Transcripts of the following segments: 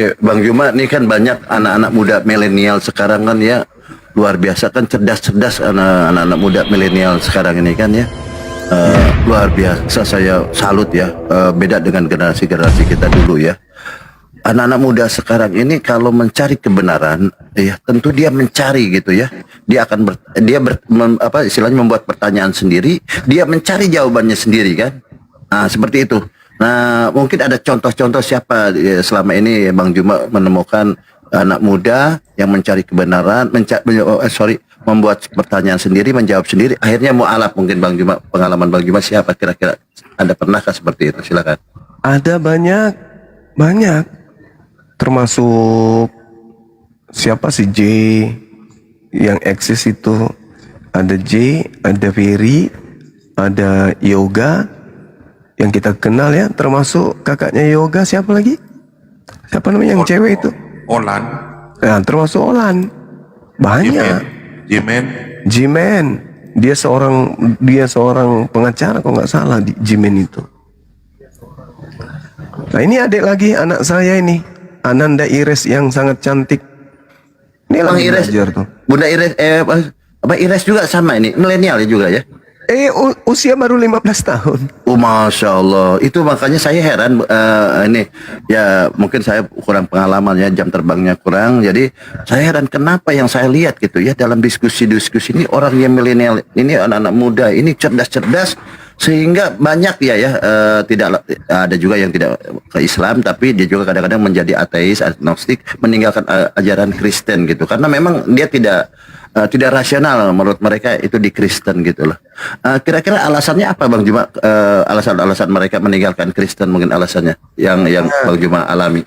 Ya, Bang Juma, ini kan banyak anak-anak muda milenial sekarang kan ya, luar biasa kan, cerdas-cerdas anak-anak muda milenial sekarang ini kan ya. Luar biasa, saya salut ya. Beda dengan generasi-generasi kita dulu ya. Anak-anak muda sekarang ini kalau mencari kebenaran ya tentu dia mencari gitu ya, dia akan istilahnya membuat pertanyaan sendiri, dia mencari jawabannya sendiri kan. Nah, seperti itu. Nah, mungkin ada contoh-contoh siapa ya, selama ini Bang Juma menemukan anak muda yang mencari kebenaran, membuat pertanyaan sendiri, menjawab sendiri, akhirnya mualaf. Mungkin Bang Juma, pengalaman Bang Juma siapa kira-kira, Anda pernahkah seperti itu? Silakan. Ada banyak, banyak. Termasuk siapa sih J yang eksis itu? Ada J, ada Ferry, ada Yoga yang kita kenal ya. Termasuk kakaknya Yoga, siapa lagi? Siapa namanya yang cewek itu? Olan. Nah, termasuk Olan. Banyak. Jimen. Jimen. Dia seorang pengacara kalau nggak salah di Jimen itu. Nah, ini adik lagi anak saya ini, Ananda Ires yang sangat cantik. Ini Bang lagi Ires, belajar tuh. Bunda Ires, apa Ires juga sama ini, milenial ya juga ya? Usia baru 15 tahun. Oh, Masya Allah. Itu makanya saya heran, ini ya mungkin saya kurang pengalaman ya, jam terbangnya kurang. Jadi saya heran kenapa yang saya lihat gitu ya dalam diskusi-diskusi ini, orang yang milenial ini, anak-anak muda ini cerdas-cerdas, sehingga banyak tidak ada juga yang tidak ke Islam, tapi dia juga kadang-kadang menjadi ateis, agnostik, meninggalkan ajaran Kristen gitu, karena memang dia tidak rasional menurut mereka itu di Kristen gitu loh. Kira-kira alasannya apa Bang Juma? Alasan-alasan mereka meninggalkan Kristen, mungkin alasannya yang Bang Juma alami.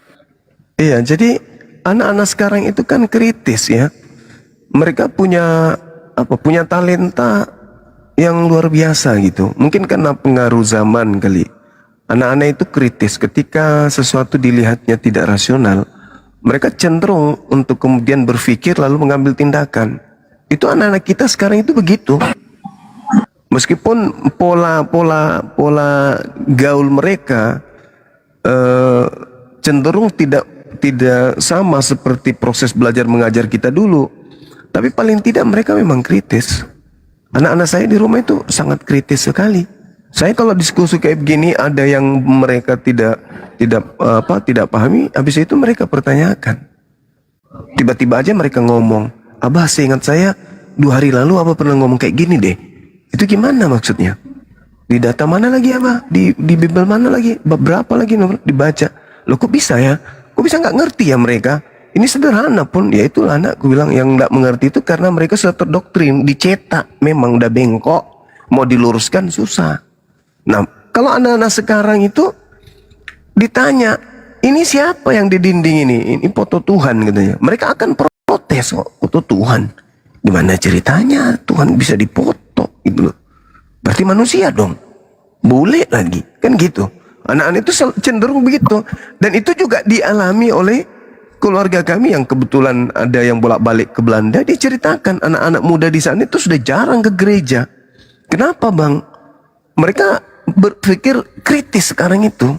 Iya, jadi anak-anak sekarang itu kan kritis ya. Mereka punya talenta yang luar biasa gitu. Mungkin karena pengaruh zaman kali. Anak-anak itu kritis ketika sesuatu dilihatnya tidak rasional. Mereka cenderung untuk kemudian berpikir lalu mengambil tindakan. Itu anak-anak kita sekarang itu begitu. Meskipun pola gaul mereka cenderung tidak sama seperti proses belajar mengajar kita dulu, tapi paling tidak mereka memang kritis. Anak-anak saya di rumah itu sangat kritis sekali. Saya kalau diskusi kayak begini, ada yang mereka tidak pahami, habis itu mereka pertanyakan. Tiba-tiba aja mereka ngomong, "Abah, seingat saya 2 hari lalu Abah pernah ngomong kayak gini deh." Itu gimana maksudnya? Di data mana lagi Abah? Di Bible mana lagi? Bab berapa lagi nomor dibaca? Loh, kok bisa ya? Kok bisa nggak ngerti ya mereka? Ini sederhana pun, ya itulah anakku bilang yang nggak mengerti itu karena mereka sudah terdoktrin, dicetak, memang udah bengkok, mau diluruskan susah. Nah, kalau anak-anak sekarang itu ditanya, ini siapa yang di dinding ini? Ini foto Tuhan katanya. Mereka akan protes kok, foto Tuhan. Gimana ceritanya Tuhan bisa dipoto gitu loh. Berarti manusia dong. Bule lagi, kan gitu. Anak-anak itu cenderung begitu. Dan itu juga dialami oleh keluarga kami yang kebetulan ada yang bolak-balik ke Belanda. Dia ceritakan anak-anak muda di sana itu sudah jarang ke gereja. Kenapa Bang? Mereka berpikir kritis sekarang itu.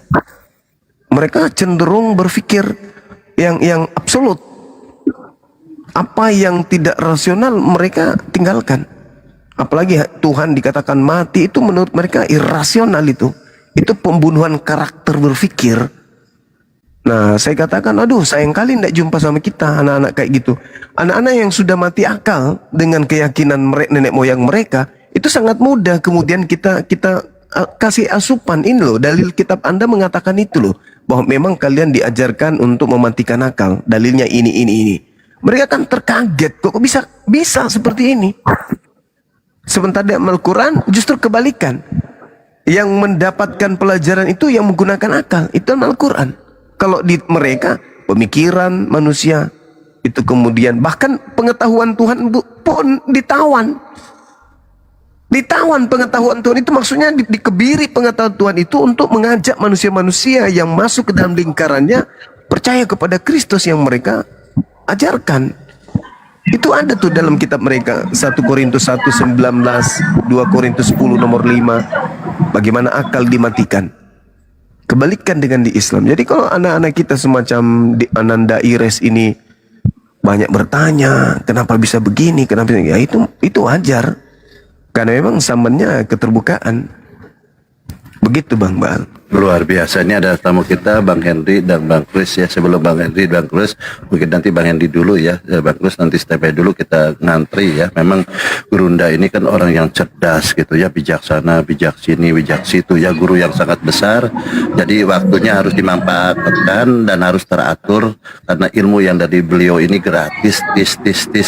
Mereka cenderung berpikir yang absolut. Apa yang tidak rasional mereka tinggalkan. Apalagi Tuhan dikatakan mati, itu menurut mereka irasional itu. Itu pembunuhan karakter berpikir. Nah, saya katakan, aduh sayang kali tidak jumpa sama kita anak-anak kayak gitu. Anak-anak yang sudah mati akal dengan keyakinan nenek moyang mereka, itu sangat mudah kemudian kita kasih asupan. Ini loh, dalil kitab Anda mengatakan itu loh, bahwa memang kalian diajarkan untuk mematikan akal. Dalilnya ini. Mereka kan terkaget, kok bisa seperti ini. Sementara di Al-Quran justru kebalikan. Yang mendapatkan pelajaran itu yang menggunakan akal, itu Al-Quran. Kalau di mereka, pemikiran manusia, itu kemudian bahkan pengetahuan Tuhan pun ditawan. Ditawan pengetahuan Tuhan itu, maksudnya dikebiri pengetahuan Tuhan itu untuk mengajak manusia-manusia yang masuk ke dalam lingkarannya percaya kepada Kristus yang mereka ajarkan. Itu ada tuh dalam kitab mereka, 1 Korintus 1:19, 2 Korintus 10 nomor 5, bagaimana akal dimatikan. Kebalikan dengan di Islam. Jadi kalau anak-anak kita semacam di Ananda Ires ini banyak bertanya, kenapa bisa begini, kenapa ya itu wajar. Karena memang zamannya keterbukaan. Begitu Bang Baal. Luar biasa. Ini ada tamu kita Bang Henry dan Bang Chris ya. Sebelum Bang Henry dan Bang Chris, mungkin nanti Bang Henry dulu ya. Bang Chris nanti step by dulu, kita ngantri ya. Memang Gurunda ini kan orang yang cerdas gitu ya, bijaksana, bijak sini, bijak situ ya, guru yang sangat besar. Jadi waktunya harus dimanfaatkan dan harus teratur karena ilmu yang dari beliau ini gratis, tis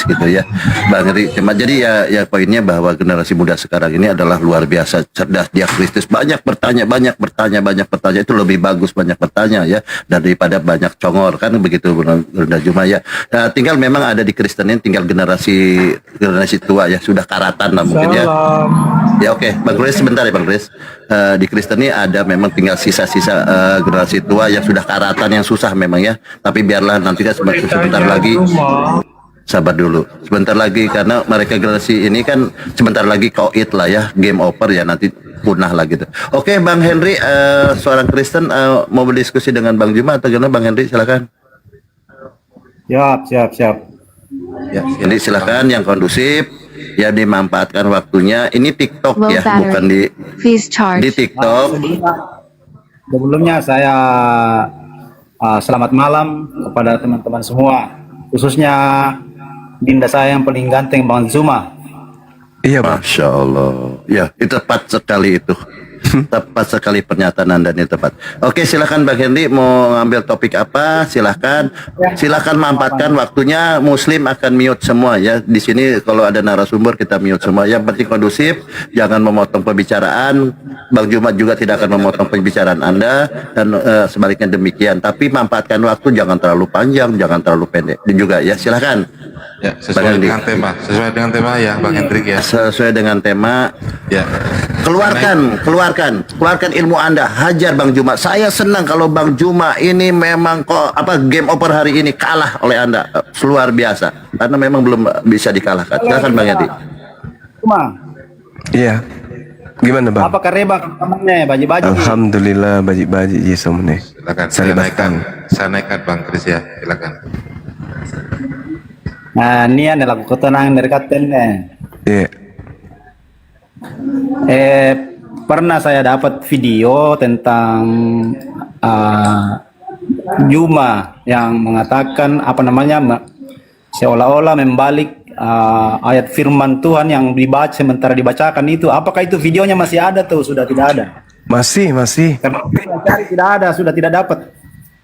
gitu ya. Bang Henry, cuma jadi ya poinnya bahwa generasi muda sekarang ini adalah luar biasa cerdas, dia kritis, banyak bertanya itu lebih bagus banyak bertanya ya daripada banyak congor, kan begitu Bunda Juma ya. Nah, tinggal memang ada di Kristen ini tinggal generasi tua ya, sudah karatan lah mungkin ya. Ya oke. Bang Chris sebentar ya Bang Chris. Di Kristen ini ada memang tinggal sisa-sisa generasi tua yang sudah karatan, yang susah memang ya. Tapi biarlah nanti kan sebentar lagi. Sabar dulu, sebentar lagi karena mereka generasi ini kan sebentar lagi koit lah ya, game over ya, nanti punah lah gitu. Oke Bang Henry, seorang Kristen mau berdiskusi dengan Bang Juma atau gimana Bang Henry, silakan. Siap. Ya, ini silakan yang kondusif ya, dimanfaatkan waktunya. Ini TikTok ya, bukan di TikTok. Sebelumnya saya selamat malam kepada teman-teman semua, khususnya Dinda saya yang paling ganteng Bang Zuma. Iya Bang. Masya Allah. Ya, itu tepat sekali itu. Tepat sekali pernyataan Anda ini, tepat. Oke, silakan Bang Henry mau ngambil topik apa? Silakan. Silakan manfaatkan waktunya. Muslim akan mute semua ya. Di sini kalau ada narasumber kita mute semua. Yang penting kondusif, jangan memotong pembicaraan. Bang Jumat juga tidak akan memotong pembicaraan Anda dan sebaliknya demikian. Tapi manfaatkan waktu, jangan terlalu panjang, jangan terlalu pendek. Dan juga ya, silakan. Ya, sesuai dengan tema ya Bang Hendrik ya. Sesuai dengan tema. Ya. Keluarkan ilmu Anda, hajar Bang Juma. Saya senang kalau Bang Juma ini memang game over hari ini kalah oleh Anda, luar biasa. Karena memang belum bisa dikalahkan. Silakan Bang Yadi. Cuma. Iya. Gimana Bang? Apa kareba kamarnya baju-baju? Alhamdulillah baju-baju Yesus. Silakan saya naikkan Bang Kris ya, silakan. Nah, ini adalah ketenangan dari kaptennya. Iya. Pernah saya dapat video tentang Juma yang mengatakan seolah-olah membalik ayat firman Tuhan yang dibaca sementara dibacakan itu. Apakah itu videonya masih ada atau sudah tidak ada? Masih. Karena saya cari tidak ada, sudah tidak dapat.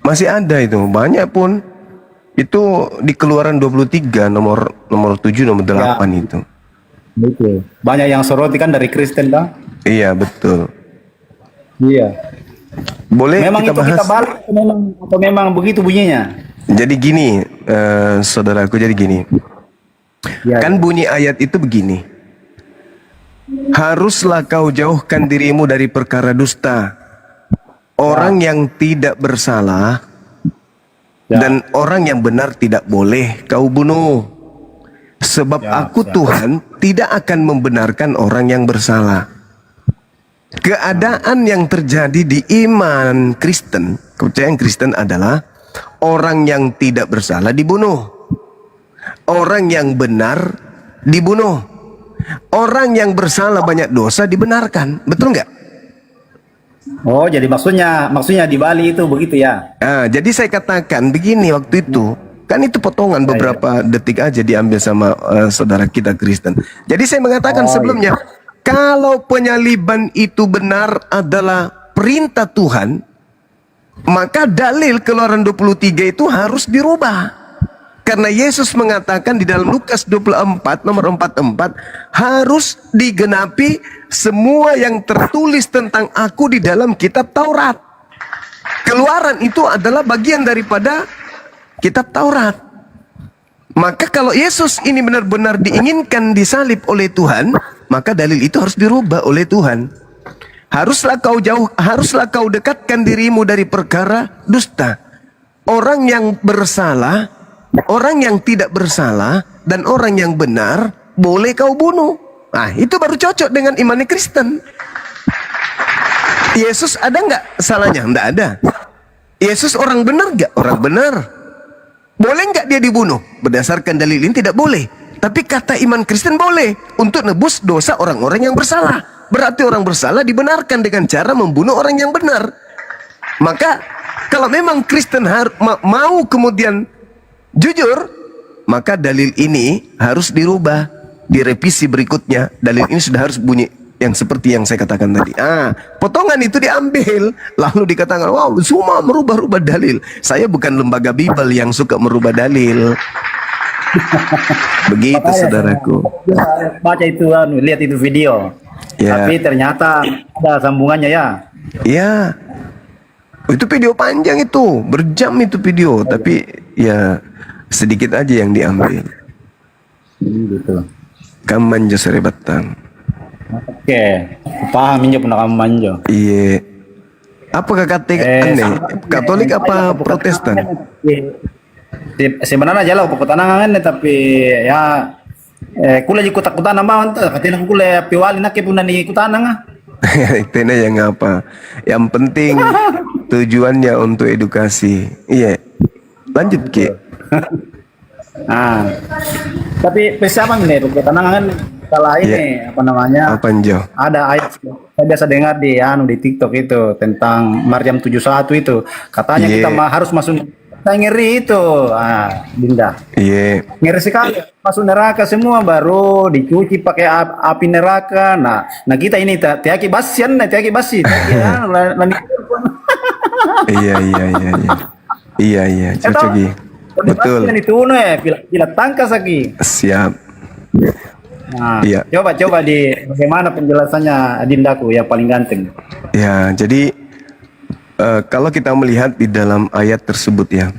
Masih ada itu, banyak pun. Itu di Keluaran 23 nomor 7 nomor 8 ya. Itu. Betul. Banyak yang soroti kan dari Kristen Bang. Iya, betul. Iya. Boleh memang kita itu bahas? Kita balik atau memang begitu bunyinya? Jadi gini, saudaraku, jadi gini. Ya, kan bunyi ayat itu begini. Haruslah kau jauhkan dirimu dari perkara dusta. Orang yang tidak bersalah dan orang yang benar tidak boleh kau bunuh. Sebab aku Tuhan tidak akan membenarkan orang yang bersalah. Keadaan yang terjadi di iman Kristen, kepercayaan Kristen adalah orang yang tidak bersalah dibunuh, orang yang benar dibunuh, orang yang bersalah banyak dosa dibenarkan. Betul nggak? Oh, jadi maksudnya di Bali itu begitu ya? Nah, jadi saya katakan begini waktu itu, kan itu potongan beberapa detik aja diambil sama saudara kita Kristen. Jadi saya mengatakan sebelumnya, kalau penyaliban itu benar adalah perintah Tuhan, maka dalil Keluaran 23 itu harus dirubah. Karena Yesus mengatakan di dalam Lukas 24 nomor 44, harus digenapi semua yang tertulis tentang aku di dalam kitab Taurat. Keluaran itu adalah bagian daripada kitab Taurat. Maka kalau Yesus ini benar-benar diinginkan disalib oleh Tuhan, maka dalil itu harus dirubah oleh Tuhan. Haruslah kau dekatkan dirimu dari perkara dusta. Orang yang bersalah, orang yang tidak bersalah, dan orang yang benar boleh kau bunuh. Nah, itu baru cocok dengan imannya Kristen. Yesus ada nggak salahnya? Nggak ada. Yesus orang benar nggak? Orang benar. Boleh nggak dia dibunuh? Berdasarkan dalil ini tidak boleh. Tapi kata iman Kristen boleh untuk nebus dosa orang-orang yang bersalah. Berarti orang bersalah dibenarkan dengan cara membunuh orang yang benar. Maka kalau memang Kristen mau kemudian jujur, maka dalil ini harus dirubah, direvisi berikutnya. Dalil ini sudah harus bunyi yang seperti yang saya katakan tadi. Potongan itu diambil, lalu dikatakan, wow, semua merubah-rubah dalil. Saya bukan lembaga Bible yang suka merubah dalil. Begitu, Makanya saudaraku. saya baca itu, lihat itu video. Ya. Tapi ternyata ada sambungannya ya. Ya, itu video panjang itu, berjam itu video. Tapi ya sedikit aja yang diambil. Gitu. Kaman jo batang. Oke, paham injo pernah kamu manjo. Iya. Apakah aneh? Katolik apa Protestan? Sebenarnya aja lah pepetanangan tapi ya kule di kota-kota nambah tuh katanya kule piwali nak pun di kota nang. Itu yang apa? Yang penting tujuannya untuk edukasi. Iya. Lanjut Ki. Tapi siapa nih pepetanangan salah ini apa namanya? Apa Jo? Ada ayat saya biasa dengar di di TikTok itu tentang Maryam 71 itu. Katanya kita harus masuk. Saya ngeri itu, Dinda. Iya. Ngeri sekali masuk neraka semua baru dicuci pakai api neraka. Nah kita ini tiaki basian, tiaki basi. Iya, cocok Gi. Betul. Itu bila tangkas lagi. Siap. Nah, Iya. coba di bagaimana penjelasannya Dindaku yang paling ganteng. Ya, jadi kalau kita melihat di dalam ayat tersebut ya,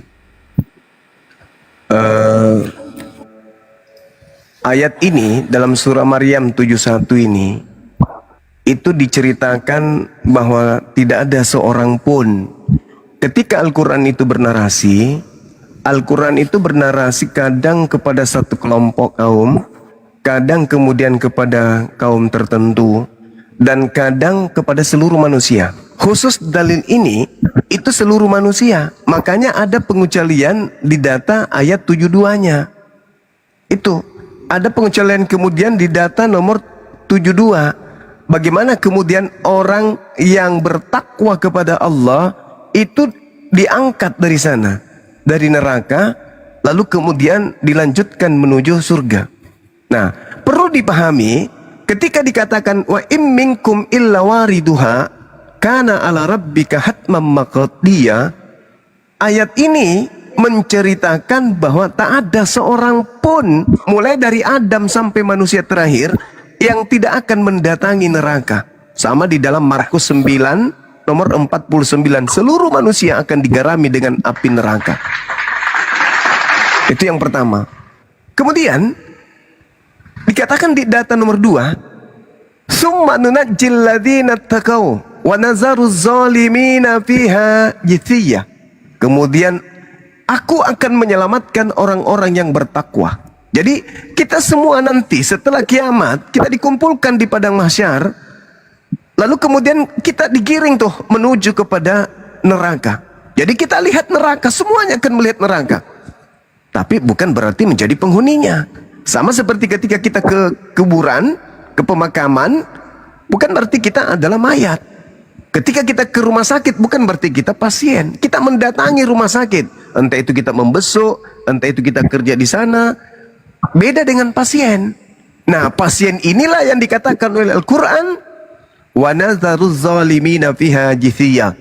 ayat ini dalam surah Maryam 71 ini itu diceritakan bahwa tidak ada seorang pun ketika Al-Quran itu bernarasi. Al-Quran itu bernarasi kadang kepada satu kelompok kaum, kadang kemudian kepada kaum tertentu, dan kadang kepada seluruh manusia. Khusus dalil ini itu seluruh manusia. Makanya ada pengecualian di data ayat 72-nya. Itu ada pengecualian kemudian di data nomor 72. Bagaimana kemudian orang yang bertakwa kepada Allah itu diangkat dari sana, dari neraka, lalu kemudian dilanjutkan menuju surga. Nah, perlu dipahami ketika dikatakan wa im minkum illa wariduha kana ala rabbika hatmam maqdiya, ayat ini menceritakan bahwa tak ada seorang pun mulai dari Adam sampai manusia terakhir yang tidak akan mendatangi neraka. Sama di dalam Markus 9 nomor 49, seluruh manusia akan digarami dengan api neraka. Itu yang pertama. Kemudian dikatakan di data nomor 2, summa nunajjil ladzina taqaw wa nazaru zalimina fiha jithiyah. Kemudian aku akan menyelamatkan orang-orang yang bertakwa. Jadi kita semua nanti setelah kiamat kita dikumpulkan di padang mahsyar, lalu kemudian kita digiring tuh menuju kepada neraka. Jadi kita lihat neraka, semuanya akan melihat neraka. Tapi bukan berarti menjadi penghuninya. Sama seperti ketika kita ke kuburan, ke pemakaman, bukan berarti kita adalah mayat. Ketika kita ke rumah sakit, bukan berarti kita pasien. Kita mendatangi rumah sakit. Entah itu kita membesuk, entah itu kita kerja di sana. Beda dengan pasien. Nah, pasien inilah yang dikatakan oleh Al-Quran, wa nadharuz zalimina fiha jithiyah.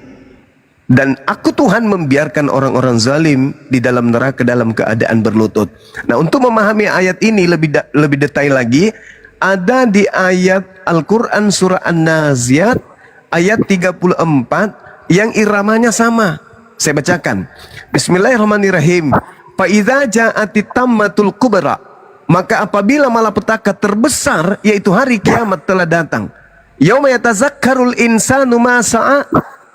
Dan aku Tuhan membiarkan orang-orang zalim di dalam neraka dalam keadaan berlutut. Nah, untuk memahami ayat ini lebih detail lagi, ada di ayat Al-Quran surah An-Naziat ayat 34 yang iramanya sama. Saya bacakan. Bismillahirrahmanirrahim. Fa idza ja'atit tammatul kubra, maka apabila malapetaka terbesar yaitu hari kiamat telah datang. Yauma yatazakkarul insanu ma sa'a,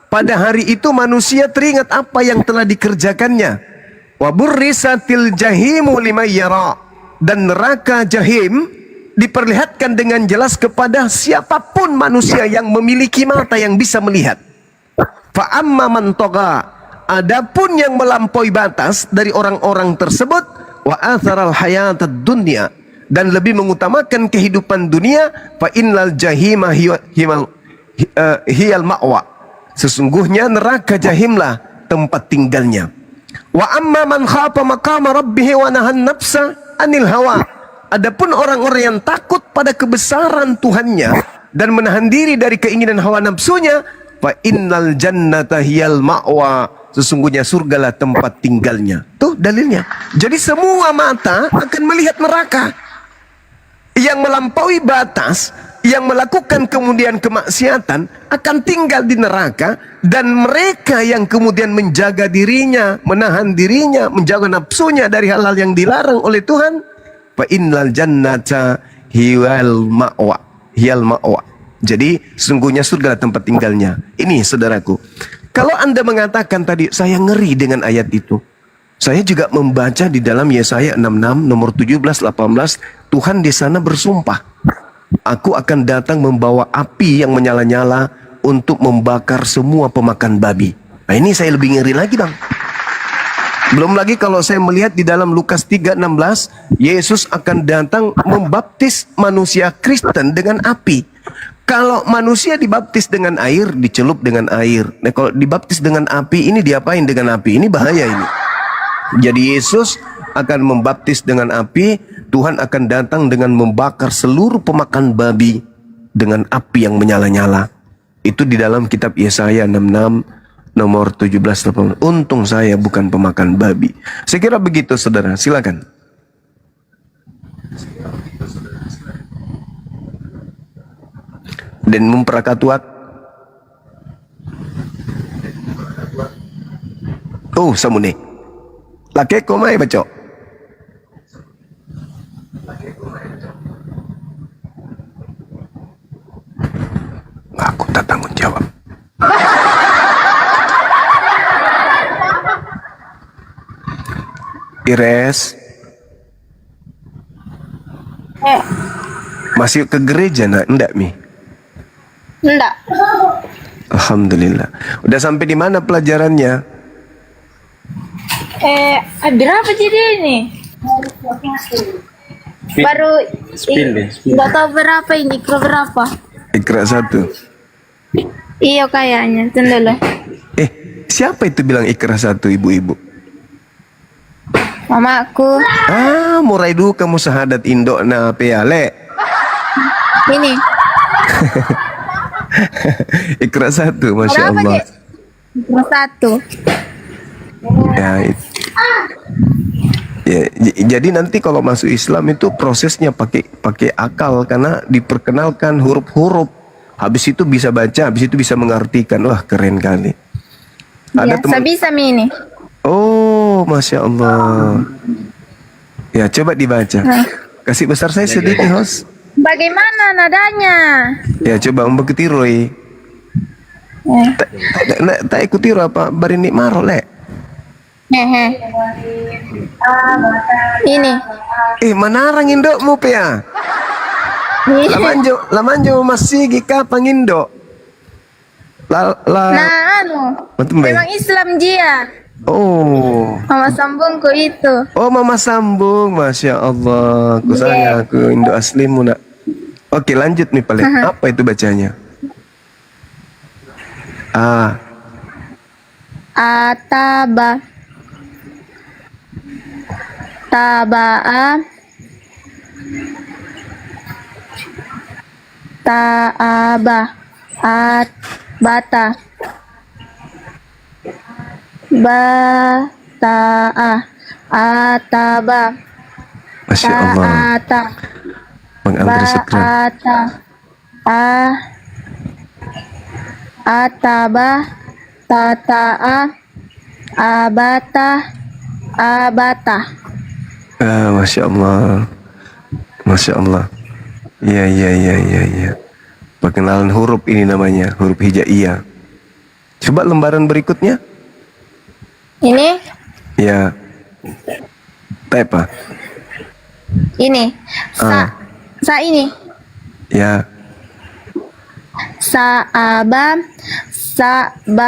pada hari itu manusia teringat apa yang telah dikerjakannya. Wa burrisatil jahimu liman yara, dan neraka jahim diperlihatkan dengan jelas kepada siapapun manusia yang memiliki mata yang bisa melihat. Fa amma man tagha, adapun yang melampaui batas dari orang-orang tersebut, wa atharal hayatad dunya, dan lebih mengutamakan kehidupan dunia, fa innal jahima hiyal ma'wa, sesungguhnya neraka jahimlah tempat tinggalnya. Wa amma man khafa maqama rabbih wa nahan nafsa anil hawa, adapun orang-orang yang takut pada kebesaran Tuhannya dan menahan diri dari keinginan hawa nafsunya, fa innal jannata hiyal ma'wa, sesungguhnya surgalah tempat tinggalnya. Tuh dalilnya. Jadi semua mata akan melihat neraka. Yang melampaui batas, yang melakukan kemudian kemaksiatan akan tinggal di neraka, dan mereka yang kemudian menjaga dirinya, menahan dirinya, menjaga nafsunya dari hal-hal yang dilarang oleh Tuhan, fa innal jannata hiyal ma'wa. Jadi sesungguhnya surga tempat tinggalnya. Ini saudaraku, kalau Anda mengatakan tadi saya ngeri dengan ayat itu, saya juga membaca di dalam Yesaya 66 nomor 17 18, Tuhan di sana bersumpah, aku akan datang membawa api yang menyala-nyala untuk membakar semua pemakan babi. Nah ini saya lebih ngeri lagi, Bang. Belum lagi kalau saya melihat di dalam Lukas 3:16, Yesus akan datang membaptis manusia Kristen dengan api. Kalau manusia dibaptis dengan air, dicelup dengan air. Nah kalau dibaptis dengan api, ini diapain dengan api? Ini bahaya ini. Jadi Yesus akan membaptis dengan api, Tuhan akan datang dengan membakar seluruh pemakan babi dengan api yang menyala-nyala. Itu di dalam kitab Yesaya 66 nomor 17 18. Untung saya bukan pemakan babi. Saya kira begitu saudara, silakan. Dan memperakatuat. Oh, samune. Laki komai baca. Aku tak tanggung jawab. Ires. Masih ke gereja nak? Enggak, Mi? Enggak. Alhamdulillah. Udah sampai di mana pelajarannya? Berapa jadi ini? Baru nggak tahu berapa ini, berapa? Ikra 1. Iya kayaknya, tunggu dulu. Siapa itu bilang Ikra 1, ibu-ibu? Mamaku. Ah, murai dulu kamu sahadat Indo na peale. Ini. Ikra 1, Masya Berapa, Allah. Cek? 1. Jadi nanti kalau masuk Islam itu prosesnya pakai akal, karena diperkenalkan huruf-huruf. Habis itu bisa baca, habis itu bisa mengartikan. Wah, keren kali. Ya, saya bisa Mi ini. Oh, Masya Allah. Ya, coba dibaca. Kasih besar saya sedikit, host. Bagaimana nadanya? Ya, coba ikuti Roy. Tak ikuti Roy apa? Barini maro, le. Hehe. Ini. Manarang indokmu pea. Lamanjo masih gika pangindo. Nah, memang Islam dia. Oh. Mama sambungku itu. Oh, Mama sambung, Masya Allah. Aku sayang, aku Indo aslimu nak. Oke, lanjut nih paling. Apa itu bacanya? Ataba. Taba'a. Ta'aba. Bata. Bata'a. Ataba. Masya Allah. Ta'ata. Bang Andre Sekran. Ataba. Tata'a. Abata. Masya Allah. Masya Allah. Iya. Perkenalan huruf ini namanya, huruf hijaiyah. Coba lembaran berikutnya. Ini? Ya. Type apa? Ini. Sa ini. Ya. Saaba. Sabata.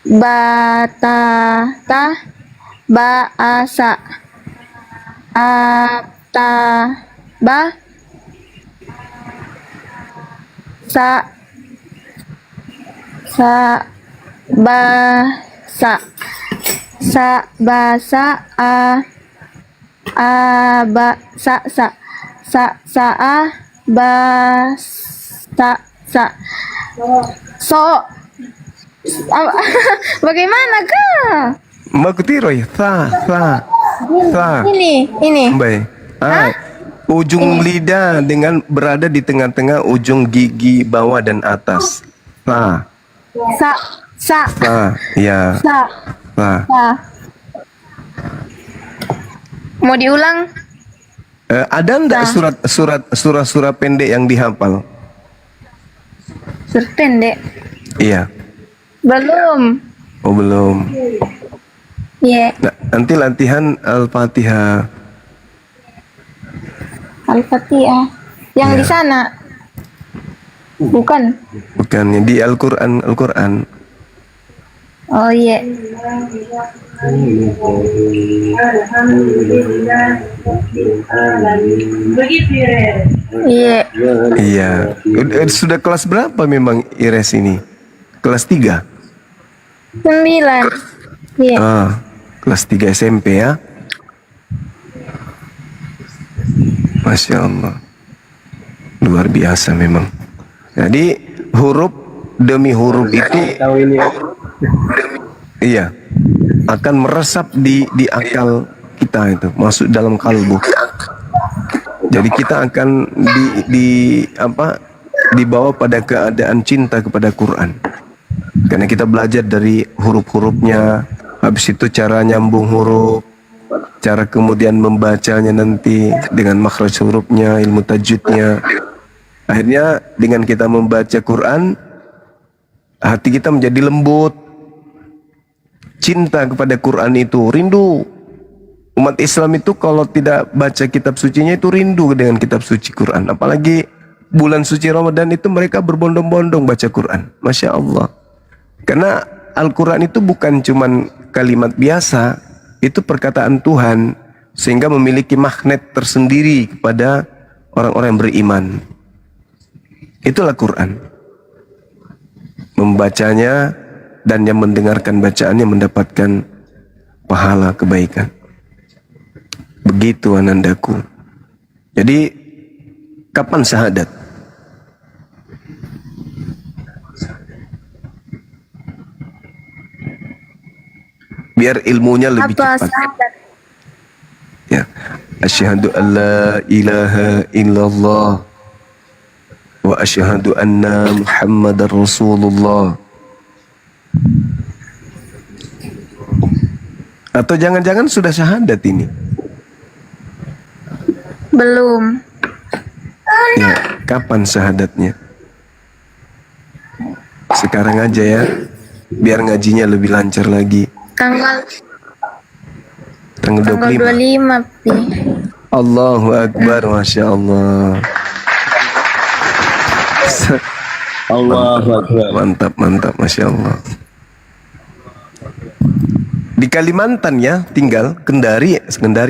Batata. Baasa. Ataba. Sa. Basa. Basa. So. Bagaimana kah? Makutiroy. Tha. Ini. Baik. Ujung lidah dengan berada di tengah-tengah ujung gigi bawah dan atas. Tha. Sa. Ya. Sa. Tha. Mau diulang? Ada enggak surat pendek yang dihafal? Surat pendek. Iya. Belum. Oh, belum. Iya. Nah, nanti latihan Al-Fatihah. Al-Fatihah. Yang Iya. di sana. Bukan. Bukannya di Al-Qur'an. Oh iya. Iya. Iya. Sudah kelas berapa memang Ires ini? Kelas 3? 9. Iya. Kelas 3 SMP ya. Masya Allah. Luar biasa memang. Jadi huruf demi huruf itu iya akan meresap di akal kita, itu masuk dalam kalbu. Jadi kita akan dibawa pada keadaan cinta kepada Quran. Karena kita belajar dari huruf-hurufnya, habis itu cara nyambung huruf, cara kemudian membacanya nanti dengan makhraj hurufnya, ilmu tajwidnya. Akhirnya dengan kita membaca Quran, hati kita menjadi lembut. Cinta kepada Quran itu, rindu. Umat Islam itu kalau tidak baca kitab sucinya itu rindu dengan kitab suci Quran. Apalagi bulan suci Ramadan itu mereka berbondong-bondong baca Quran. Masya Allah. Karena Al-Quran itu bukan cuman kalimat biasa, itu perkataan Tuhan, sehingga memiliki magnet tersendiri kepada orang-orang yang beriman. Itulah Quran. Membacanya dan yang mendengarkan bacaannya mendapatkan pahala kebaikan. Begitu anandaku. Jadi kapan syahadat? Biar ilmunya lebih Apa cepat. sahabat? Ya. Asyhadu an la ilaha illallah wa asyhadu anna Muhammadar Rasulullah. Atau jangan-jangan sudah syahadat ini? Belum. Ya, kapan syahadatnya? Sekarang aja ya, biar ngajinya lebih lancar lagi. Tanggal Tanggal 25. 25, Pi. Allahu Akbar, Masya Allah. Allahu Akbar. Mantap, Masya Allah. Di Kalimantan ya, tinggal Kendari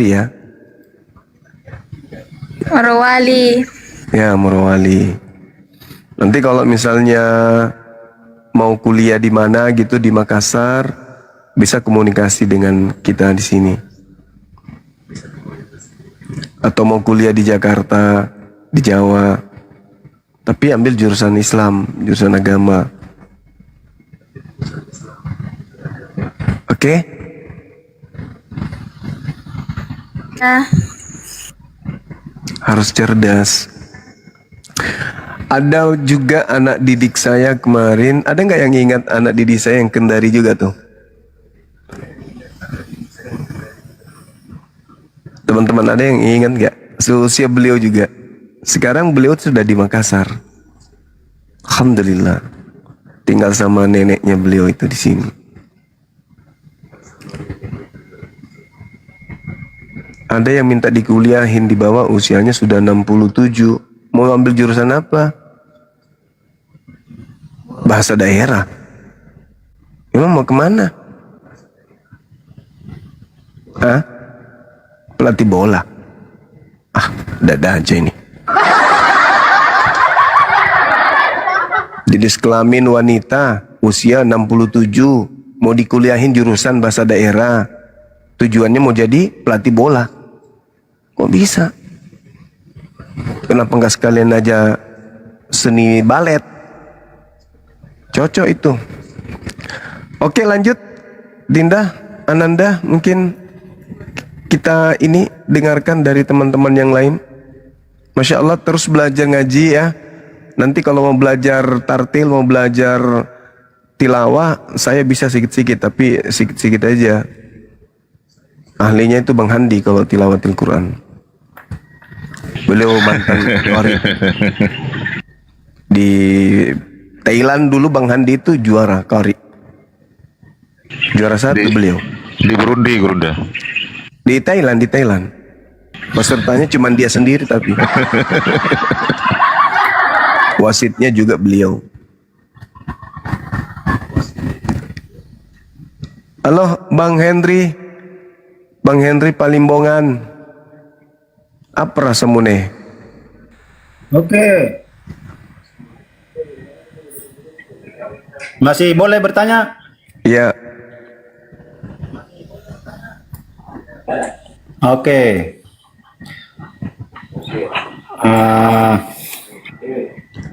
ya. Morowali. Ya, Morowali. Nanti kalau misalnya mau kuliah di mana gitu di Makassar, bisa komunikasi dengan kita di sini. Atau mau kuliah di Jakarta, di Jawa, tapi ambil jurusan Islam, jurusan agama. Oke? Nah, Harus cerdas. Ada juga anak didik saya kemarin. Ada nggak yang ingat anak didik saya yang Kendari juga tuh? Teman-teman ada yang ingat nggak? Seusia beliau juga. Sekarang beliau sudah di Makassar. Alhamdulillah. Tinggal sama neneknya beliau itu di sini. Ada yang minta dikuliahin di bawah usianya sudah 67. Mau ambil jurusan apa? Bahasa daerah. Emang mau kemana? Hah? Pelatih bola. Ah, dada aja ini. Jenis kelamin wanita, usia 67, mau dikuliahin jurusan bahasa daerah. Tujuannya mau jadi pelatih bola. Kok bisa? Kenapa nggak sekalian aja seni balet? Cocok itu. Oke, lanjut. Dinda, Ananda, mungkin kita ini dengarkan dari teman-teman yang lain. Masya Allah, terus belajar ngaji ya. Nanti kalau mau belajar tartil, mau belajar tilawah, saya bisa sikit-sikit, tapi sikit-sikit aja. Ahlinya itu Bang Handi kalau tilawatil Quran. Beliau mantan qari. Di Thailand dulu Bang Handi itu juara qari. Juara 1 beliau. Di Burundi, Gurunda. Di Thailand. Pesertanya cuma dia sendiri tapi. Wasitnya juga beliau. Halo Bang Henry. Bang Henry Palimbongan. Apa rasamu nih? Oke. Masih boleh bertanya? Ya, Oke.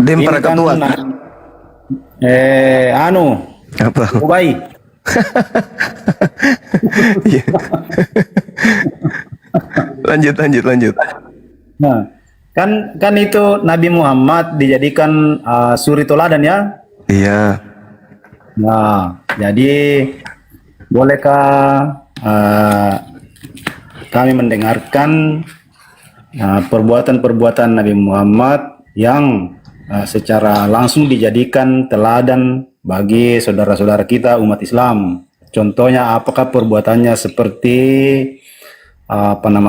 Dem Ini para kan, ketua. Apa? Ubay. Iya. lanjut. Nah, kan itu Nabi Muhammad dijadikan suri teladan ya. Iya. Nah, jadi bolehkah kami mendengarkan perbuatan-perbuatan Nabi Muhammad yang secara langsung dijadikan teladan bagi saudara-saudara kita umat Islam. Contohnya apakah perbuatannya seperti apa namanya?